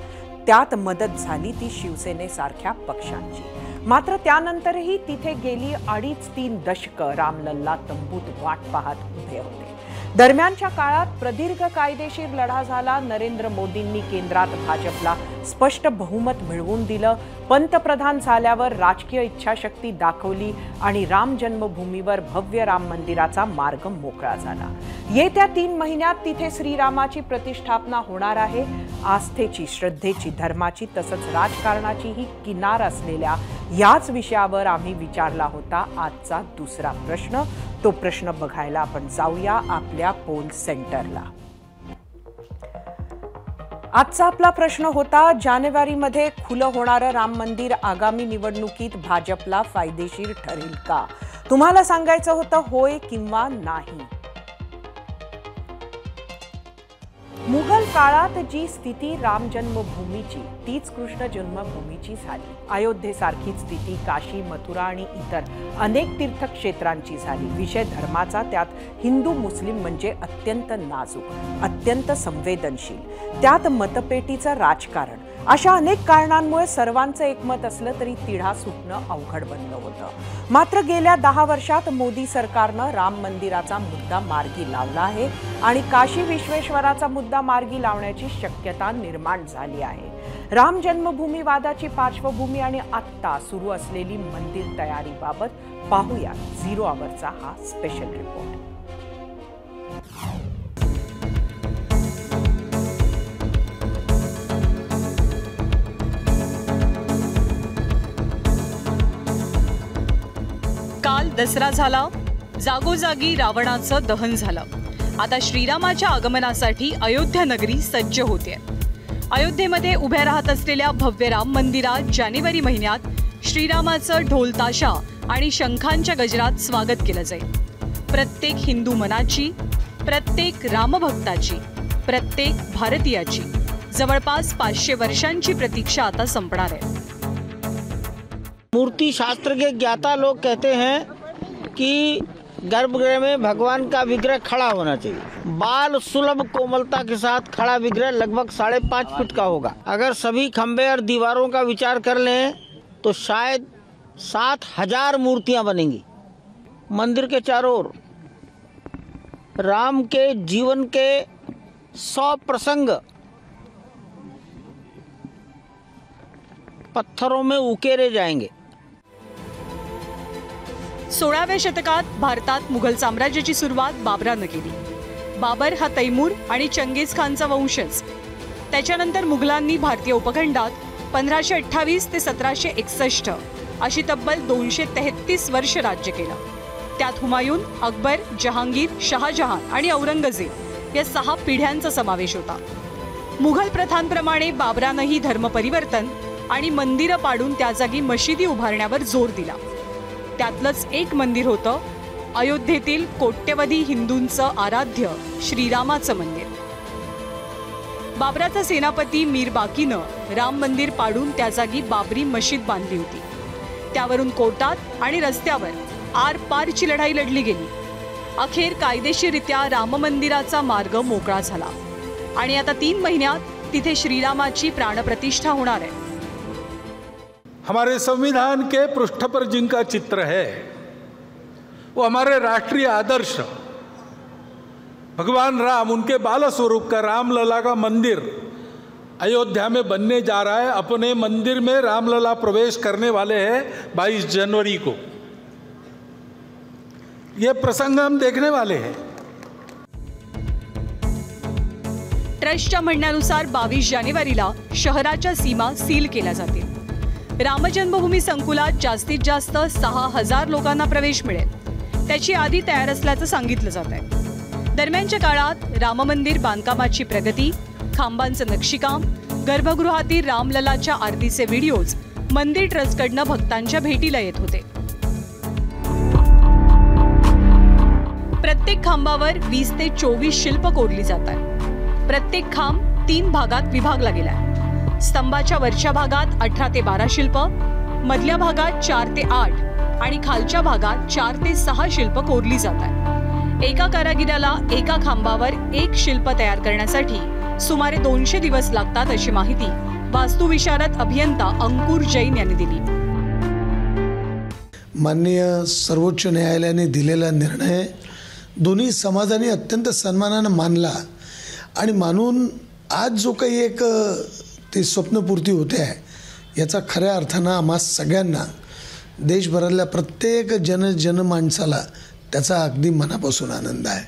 त्यात मदत झाली ती शिवसेनेसारख्या पक्षांची. मात्र त्यानंतरही तिथे गेली 2.5-3 दशकं रामलल्ला तंबूत वाट पाहत उभे होते. दरम्यानच्या काळात प्रदीर्घ कायदेशीर लढा झाला. नरेंद्र मोदींनी केंद्रात भाजपला स्पष्ट बहुमत मिळवून दिलं. पंतप्रधान झाल्यावर राजकीय इच्छाशक्ती दाखवली आणि राम जन्मभूमीवर भव्य राम मंदिराचा मार्ग मोकळा झाला. येत्या 3 महिन्यात तिथे श्रीरामाची प्रतिष्ठापना होणार आहे. आस्थेची, श्रद्धेची, धर्माची तसंच राजकारणाचीही किनार असलेल्या याच विषयावर आम्ही विचारला होता आजचा दुसरा प्रश्न. तो प्रश्न बघायला आपण जाऊया आपल्या पोल सेंटरला. आजचा आपला प्रश्न होता, जानेवारीमध्ये खुलं होणारं राम मंदिर आगामी निवडणुकीत भाजपला फायदेशीर ठरेल का? तुम्हाला सांगायचं होतं होय किंवा नाही. मुघल काळात जी स्थिती राम जन्मभूमीची तीच कृष्ण जन्मभूमीची झाली. अयोध्येसारखीच स्थिती काशी, मथुरा आणि इतर अनेक तीर्थक्षेत्रांची झाली. विषय धर्माचा, त्यात हिंदू मुस्लिम म्हणजे अत्यंत नाजूक, अत्यंत संवेदनशील. त्यात मतपेटीचं राजकारण. अशा अनेक कारणांमुळे सर्वांचं एकमत असलं तरी तिढा सुटणं अवघड बनलं होतं. मात्र गेल्या 10 वर्षात मोदी सरकारनं राम मंदिराचा मुद्दा मार्गी लावला आहे आणि काशी विश्वेश्वराचा मुद्दा मार्गी लावण्याची शक्यता निर्माण झाली आहे. राम जन्मभूमी वादाची पार्श्वभूमी आणि आत्ता सुरू असलेली मंदिर तयारीबाबत पाहूया 0 आवरचा हा स्पेशल रिपोर्ट. काल दसरा झाला, जागोजागी रावणाचं दहन झालं. आता श्रीरामाच्या आगमनासाठी अयोध्या नगरी सज्ज होते. अयोध्येमध्ये उभ्या राहत असलेल्या भव्य राम मंदिरात जानेवारी महिन्यात श्रीरामाचं ढोलताशा आणि शंखांच्या गजरात स्वागत केलं जाईल. प्रत्येक हिंदू मनाची, प्रत्येक रामभक्ताची, प्रत्येक भारतीयाची जवळपास 500 वर्षांची प्रतीक्षा आता संपणार आहे. मूर्ति शास्त्र के ज्ञाता लोग कहते हैं कि गर्भगृह में भगवान का विग्रह खड़ा होना चाहिए। बाल सुलभ कोमलता के साथ खड़ा विग्रह लगभग 5.5 फीट का होगा। अगर सभी खंबे और दीवारों का विचार कर लें तो शायद 7,000 मूर्तियां बनेंगी। मंदिर के चारों ओर राम के जीवन के 100 प्रसंग पत्थरों में उकेरे जाएंगे। 16व्या शतकात भारतात मुघल साम्राज्याची सुरुवात बाबरानं केली। बाबर हा तैमूर आणि चंगीज खानचा वंशज। त्याच्यानंतर मुघलांनी भारतीय उपखंडात 1528 ते 1761 अशी तब्बल 233 वर्ष राज्य केलं। त्यात हुमायून, अकबर, जहांगीर, शहाजहान आणि औरंगजेब या 6 पिढ्यांचा समावेश होता। मुघल प्रथांप्रमाणे बाबरानंही धर्मपरिवर्तन आणि मंदिरं पाडून त्या जागी मशिदी उभारण्यावर जोर दिला। त्यातलंच एक मंदिर होतं अयोध्येतील कोट्यवधी हिंदूंचं आराध्य श्रीरामाचं मंदिर। बाबराचा सेनापती मीर बाकीनं राम मंदिर पाडून त्या जागी बाबरी मशीद बांधली होती। त्यावरून कोर्टात आणि रस्त्यावर आर-पारची लढाई लढली गेली। अखेर कायदेशीररित्या राम मंदिराचा मार्ग मोकळा झाला आणि आता 3 महिन्यात तिथे श्रीरामाची प्राणप्रतिष्ठा होणार आहे। हमारे संविधान के पृष्ठ पर जिनका चित्र है वो हमारे राष्ट्रीय आदर्श भगवान राम, उनके बाल स्वरूप का रामलला का मंदिर अयोध्या में बनने जा रहा है। अपने मंदिर में रामलला प्रवेश करने वाले हैं 22 जनवरी को। ये प्रसंग हम देखने वाले हैं। ट्रस्टच्या म्हणण्यानुसार 22 जानेवारीला शहराच्या सीमा सील केल्या जातील। रामजन्मभूमी संकुलात जास्तीत जास्त 6,000 लोकांना प्रवेश मिळेल। त्याची यादी तयार असल्याचं सांगितलं जात आहे। दरम्यानच्या काळात राम मंदिर बांधकामाची प्रगती, खांबांचं नक्षीकाम, गर्भगृहातील रामललाच्या आरतीचे व्हिडिओज मंदिर ट्रस्टकडनं भक्तांच्या भेटीला येत होते। प्रत्येक खांबावर 20 ते 24 शिल्प कोरली जातात। प्रत्येक खांब 3 भागात विभागला गेलाय। स्तंभाच्या वरच्या भागात 18 ते 12 शिल्प, मधल्या भागात 4 ते 8 आणि खालच्या भागात 4 ते 6 शिल्प कोरली जातात। एका कारागिराला एका खांबावर 1 शिल्प तयार करण्यासाठी सुमारे 200 दिवस लागतात अशी माहिती वास्तुविशारद अभियंता अंकुर जैन यांनी दिली। माननीय सर्वोच्च न्यायालयाने दिलेला निर्णय दोन्ही समाजाने अत्यंत सन्मानाने मानला आणि मानून आज जो काही एक ते स्वप्नपूर्ती होते आहे याचा खऱ्या अर्थानं आम्हा सगळ्यांना, देशभरातल्या प्रत्येक जनमानसाला त्याचा अगदी मनापासून आनंद आहे।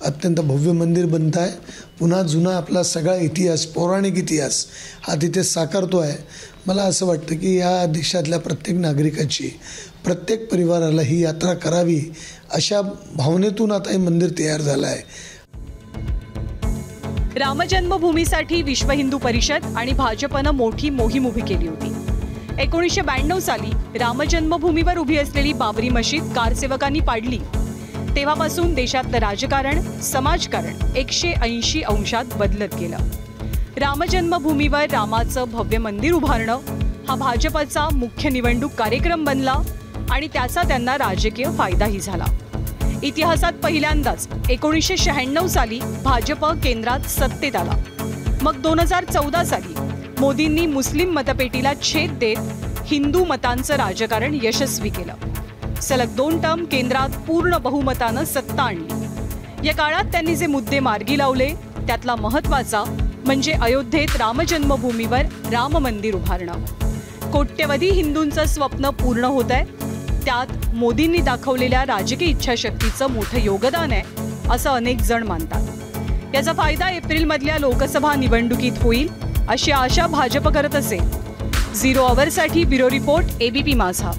अत्यंत भव्य मंदिर बनत आहे। पुन्हा जुना आपला सगळा इतिहास, पौराणिक इतिहास हा तिथे साकारतो आहे। मला असं वाटतं की या देशातल्या प्रत्येक नागरिकाची, प्रत्येक परिवाराला ही यात्रा करावी अशा भावनेतून आता हे मंदिर तयार झालं आहे। रामजन्मभूमीसाठी विश्व हिंदू परिषद आणि भाजपनं मोठी मोहीम उभी केली होती। 1992 साली रामजन्मभूमीवर उभी असलेली बाबरी मशीद कारसेवकांनी पाडली। तेव्हापासून देशातलं राजकारण, समाजकारण 180 अंशात बदलत गेलं। रामजन्मभूमीवर रामाचं भव्य मंदिर उभारणं हा भाजपचा मुख्य निवडणूक कार्यक्रम बनला आणि त्याचा त्यांना राजकीय फायदाही झाला। इतिहासात पहिल्यांदाच 1996 साली भाजप केंद्रात सत्तेत आला। मग 2014 साली मोदींनी मुस्लिम मतपेटीला छेद देत हिंदू मतांचं राजकारण यशस्वी केलं। सलग 2 टर्म केंद्रात पूर्ण बहुमतानं सत्ता आणली। या काळात त्यांनी जे मुद्दे मार्गी लावले त्यातला महत्त्वाचा म्हणजे अयोध्येत रामजन्मभूमीवर राम मंदिर उभारणं। कोट्यवधी हिंदूंचं स्वप्न पूर्ण होत आहे। त्यात मोदींनी दाखवलेल्या राजकीय इच्छाशक्तीचं मोठं योगदान आहे असं अनेक जण मानतात। याचा फायदा एप्रिलमधल्या लोकसभा निवडणुकीत होईल अशी आशा भाजप करत असेल। 0 आवरसाठी ब्युरो रिपोर्ट, एबीपी माझा।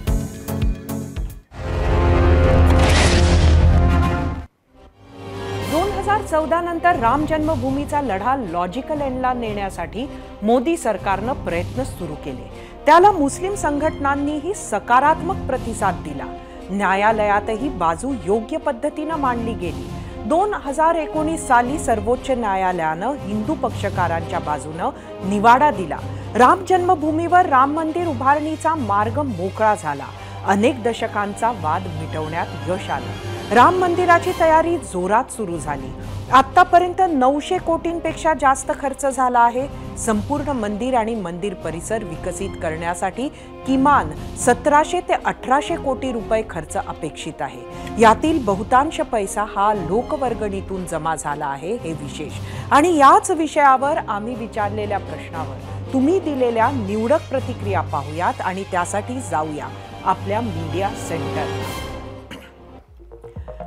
2014 नंतर राम जन्मभूमीचा लढा लॉजिकल एंडला नेण्यासाठी मोदी सरकारनं प्रयत्न सुरू केले। त्याला मुस्लिम संघटनांनीही सकारात्मक प्रतिसाद दिला। न्यायालयातही बाजू योग्य पद्धतीनं मांडली गेली। 2019 साली सर्वोच्च न्यायालयानं हिंदू पक्षकारांच्या बाजूनं निवाडा दिला। राम जन्मभूमीवर राम मंदिर उभारणीचा मार्ग मोकळा झाला। अनेक दशकांचा वाद मिटवण्यात यश आलं। राम मंदिराची तयारी जोरात सुरू झाली. आतापर्यंत 900 कोटींपेक्षा जास्त खर्च झाला आहे. संपूर्ण मंदिर आणि मंदिर परिसर विकसित करण्यासाठी किमान 1700 ते 1800 कोटी रुपये खर्च अपेक्षित आहे. यातील बहुतांश पैसा हा लोकवर्गणीतून जमा झाला आहे, हे विशेष. आणि याच विषयावर आम्ही विचारलेल्या प्रश्नावर तुम्ही दिलेल्या निवडक प्रतिक्रिया पाहूयात आणि त्यासाठी जाऊया आपल्या मीडिया सेंटरला.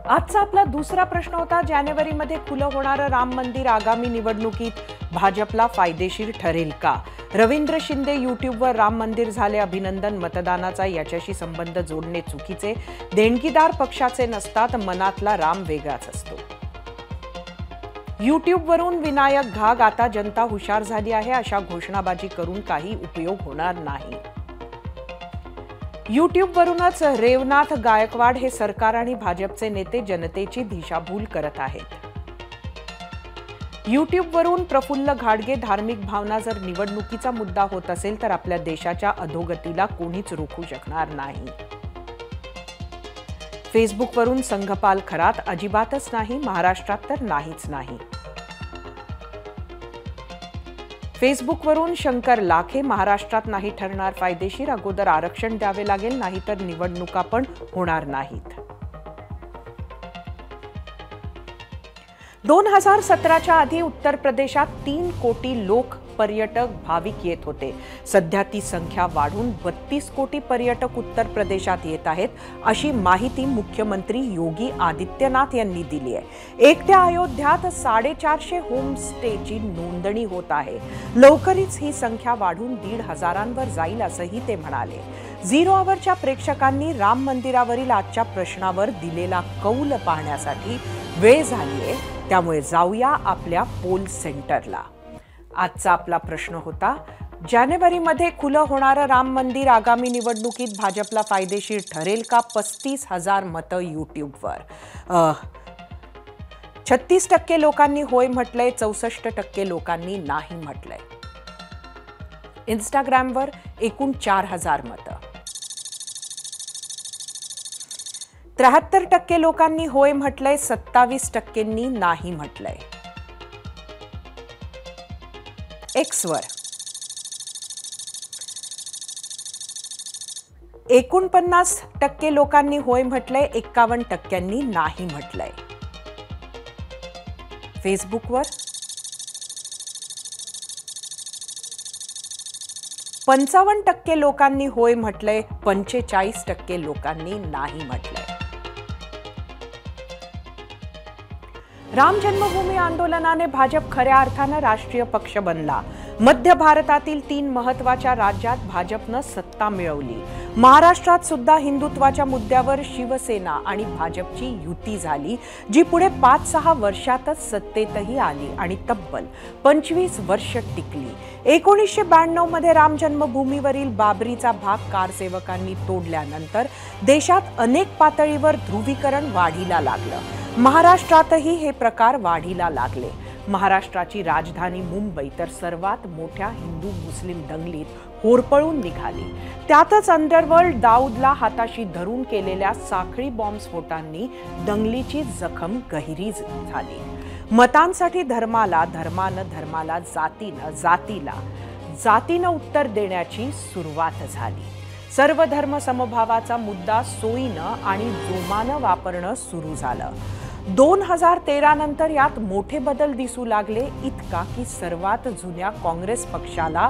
आजचा आपला दुसरा प्रश्न होता, जानेवारीमध्ये खुलं होणारं राम मंदिर आगामी निवडणुकीत भाजपला फायदेशीर ठरेल का? रवींद्र शिंदे यूट्यूबवर राम मंदिर झाले अभिनंदन, मतदानाचा याच्याशी संबंध जोडणे चुकीचे. देणगीदार पक्षाचे नसतात, मनातला राम वेगळाच असतो. यूट्यूबवरून विनायक घाग, आता जनता हुशार झाली आहे, अशा घोषणाबाजी करून काही उपयोग होणार नाही. यूट्यूबवरूनच रेवनाथ गायकवाड, हे सरकार आणि भाजपचे नेते जनतेची दिशाभूल करत आहेत. यूट्यूबवरून प्रफुल्ल घाडगे, धार्मिक भावना जर निवडणुकीचा मुद्दा होत असेल तर आपल्या देशाच्या अधोगतीला कोणीच रोखू शकणार नाही. फेसबुकवरून संघपाल खरात, अजिबातच नाही, महाराष्ट्रात तर नाहीच नाही. फेसबुकवरून शंकर लाखे, महाराष्ट्रात नाही ठरणार फायदेशीर, अगोदर आरक्षण द्यावे लागेल, नाहीतर निवडणुका पण होणार नाहीत. 2017च्या आधी उत्तर प्रदेशात 3 कोटी लोक पर्यटक भाविक येत होते. सध्या ती संख्या वाढून 32 कोटी पर्यटक उत्तर प्रदेशात येत आहेत, अशी माहिती मुख्यमंत्री योगी आदित्यनाथ यांनी दिली आहे. एकट्या अयोध्यात 450 होमस्टेची नोंदणी होत आहे. लवकरच ही संख्या वाढून 1,500वर जाईल, असंही ते म्हणाले. झिरो आवरच्या प्रेक्षकांनी राम मंदिरावरील आजच्या प्रश्नावर दिलेला कौल पाहण्यासाठी वेळ झाली आहे, त्यामुळे जाऊया आपल्या पोल सेंटरला. आजचा आपला प्रश्न होता, जानेवारीमध्ये खुलं होणारं राम मंदिर आगामी निवडणुकीत भाजपला फायदेशीर ठरेल का? 35,000 मतं यूट्यूबवर. 36% लोकांनी होय म्हटलंय, 64% लोकांनी नाही म्हटलंय. इंस्टाग्रामवर एकूण 4,000 मतं. 73% लोकांनी होय म्हटलंय, 27%नी नाही म्हटलंय. एक्सवर 49% लोकांनी होय म्हटलंय, 51%नी नाही म्हटलंय. फेसबुकवर 55% लोकांनी होय म्हटलंय, 45% लोकांनी नाही म्हटलंय. राम जन्मभूमी आंदोलनाने भाजप खऱ्या अर्थानं राष्ट्रीय पक्ष बनला. मध्य भारतातील 3 महत्त्वाच्या राज्यात भाजपनं सत्ता मिळवली. महाराष्ट्रात सुद्धा हिंदुत्वाच्या मुद्द्यावर शिवसेना आणि भाजपची युती झाली, जी पुढे 5-6 वर्षातच सत्तेतही आली आणि तब्बल 25 वर्ष टिकली. 1992 मध्ये राम जन्मभूमीवरील बाबरीचा भाग कारसेवकांनी तोडल्यानंतर देशात अनेक पातळीवर ध्रुवीकरण वाढीला लागलं. महाराष्ट्रातही हे प्रकार वाढीला लागले. महाराष्ट्राची राजधानी मुंबई तर सर्वात मोठ्या हिंदू मुस्लिम दंगलीत होरपळून निघाली. त्यातच अंडरवर्ल्ड दाऊदला हाताशी धरून केलेल्या साखळी बॉम्बस्फोटांनी दंगलीची जखम गहिरी झाली. मतांसाठी धर्माला, धर्मानं धर्माला, जातीला जातीनं उत्तर देण्याची सुरुवात झाली. सर्व धर्म समभावाचा मुद्दा सोयीनं आणि जोमानं वापरणं सुरू झालं. 2013 नंतर यात मोठे बदल दिसू लागले, इतका की सर्वात जुन्या काँग्रेस पक्षाला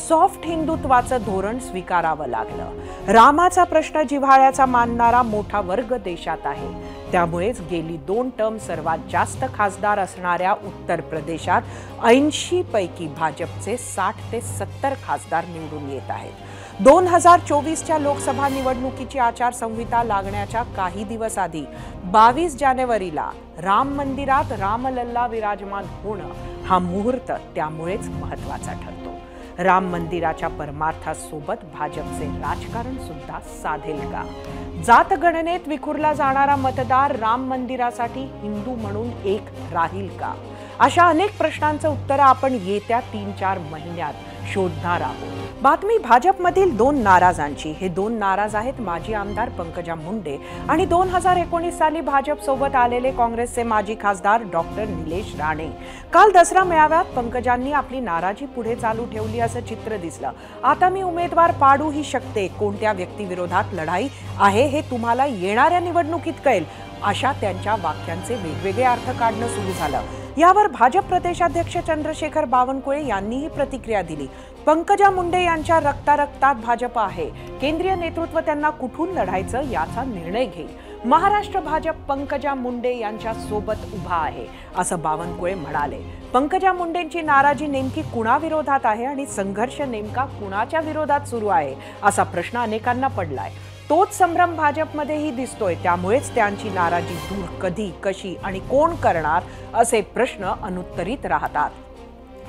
सॉफ्ट हिंदुत्वाचं धोरण स्वीकारावं लागलं. रामाचा प्रश्न जिव्हाळ्याचा मानणारा मोठा वर्ग देशात आहे. त्यामुळेच गेली 2 टर्म सर्वात जास्त खासदार असणाऱ्या उत्तर प्रदेशात 80 पैकी भाजपचे 60 ते 70 खासदार निवडून येत आहेत. 2024च्या लोकसभा निवडणुकीची आचारसंहिता लागण्याच्या काही दिवस आधी 22 जानेवारीला राम मंदिरात रामलल्ला विराजमान होणं हा मुहूर्त त्यामुळेच महत्त्वाचा ठरतो. राम मंदिराच्या परमार्थासोबत भाजपचे राजकारण सुद्धा साधेल का? जातगणनेत विखुरला जाणारा मतदार राम मंदिरासाठी हिंदू म्हणून एक राहील का? अशा अनेक प्रश्नांचं उत्तर आपण येत्या 3-4 महिन्यात शोधणार आहोत. बातमी भाजपमधील 2 नाराजांची. हे 2 नाराज आहेत माजी आमदार पंकजा मुंडे आणि 2019 साली भाजप सोबत आलेले काँग्रेसचे माजी खासदार डॉक्टर निलेश राणे. काल दसरा मेळाव्यात पंकजांनी आपली नाराजी पुढे चालू ठेवली असं चित्र दिसलं. आता मी उमेदवार पाडूही शकते, कोणत्या व्यक्तिविरोधात लढाई आहे हे तुम्हाला येणाऱ्या निवडणुकीत कळेल, अशा त्यांच्या वाक्यांचे वेगवेगळे अर्थ काढणं सुरू झालं. यावर भाजप प्रदेशाध्यक्ष चंद्रशेखर बावनकुळे यांनीही प्रतिक्रिया दिली. पंकजा मुंडे यांच्या रक्तारक्तात भाजप आहे. केंद्रीय नेतृत्व त्यांना कुठून लढायचं याचा निर्णय घेईल. महाराष्ट्र भाजप पंकजा मुंडे यांच्या सोबत उभा आहे, असं बावनकुळे म्हणाले. पंकजा मुंडेंची नाराजी नेमकी कुणाविरोधात आहे आणि संघर्ष नेमका कुणाच्या विरोधात सुरू आहे, असा प्रश्न अनेकांना पडलाय. तोच संभ्रम भाजपमध्येही दिसतोय. त्यामुळेच त्यांची नाराजी दूर कधी, कशी आणि कोण करणार असे प्रश्न अनुत्तरित राहतात.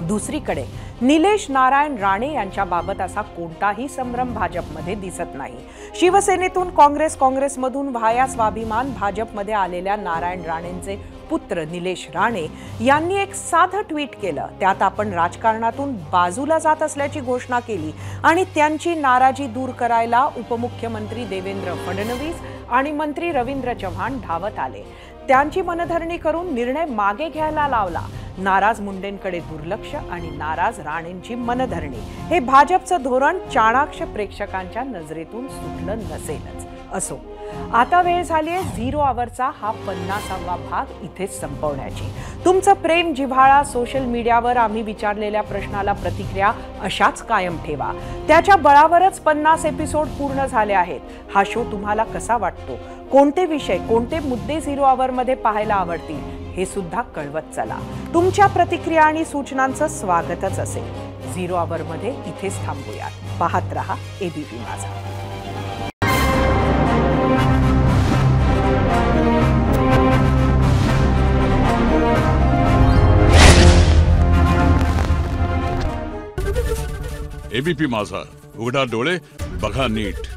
दुसरीकडे निलेश नारायण राणे यांच्याबाबत असा कोणताही संभ्रम भाजपमध्ये दिसत नाही. शिवसेनेतून काँग्रेसमधून व्हाया स्वाभिमान भाजपमध्ये आलेल्या नारायण राणेंचे पुत्र निलेश राणे यांनी एक साधं ट्विट केलं. त्यात आपण राजकारणातून बाजूला जात असल्याची घोषणा केली आणि त्यांची नाराजी दूर करायला उपमुख्यमंत्री देवेंद्र फडणवीस आणि मंत्री रवींद्र चव्हाण धावत आले. त्यांची मनधरणी करून निर्णय मागे घ्यायला लावला. नाराज मुंडेंकडे दुर्लक्ष आणि नाराज राणेंची मनधरणी, हे भाजपचं धोरण चाणाक्ष प्रेक्षकांच्या नजरेतून सुटलं नसेलच. असो, आता वेळ झालीये 0 आवरचा हा 50वा भाग इथेच संपवण्याची. तुमचं प्रेम, जिव्हाळा, सोशल मीडियावर आम्ही विचारलेल्या प्रश्नाला प्रतिक्रिया अशाच कायम ठेवा. त्याच्या बळावरच 50 एपिसोड पूर्ण झाले आहेत. हा शो तुम्हाला कसा वाटतो? कोणते विषय, कोणते मुद्दे 0 आवरमध्ये पाहायला आवडतील हे सुद्धा कळवत चला. तुमच्या प्रतिक्रिया आणि सूचनांचं स्वागतच असेल. 0 आवरमध्ये इथेच थांबूयात. पाहत रहा एबीपी माझा. एबीपी माझा, उघडा डोळे बघा नीट.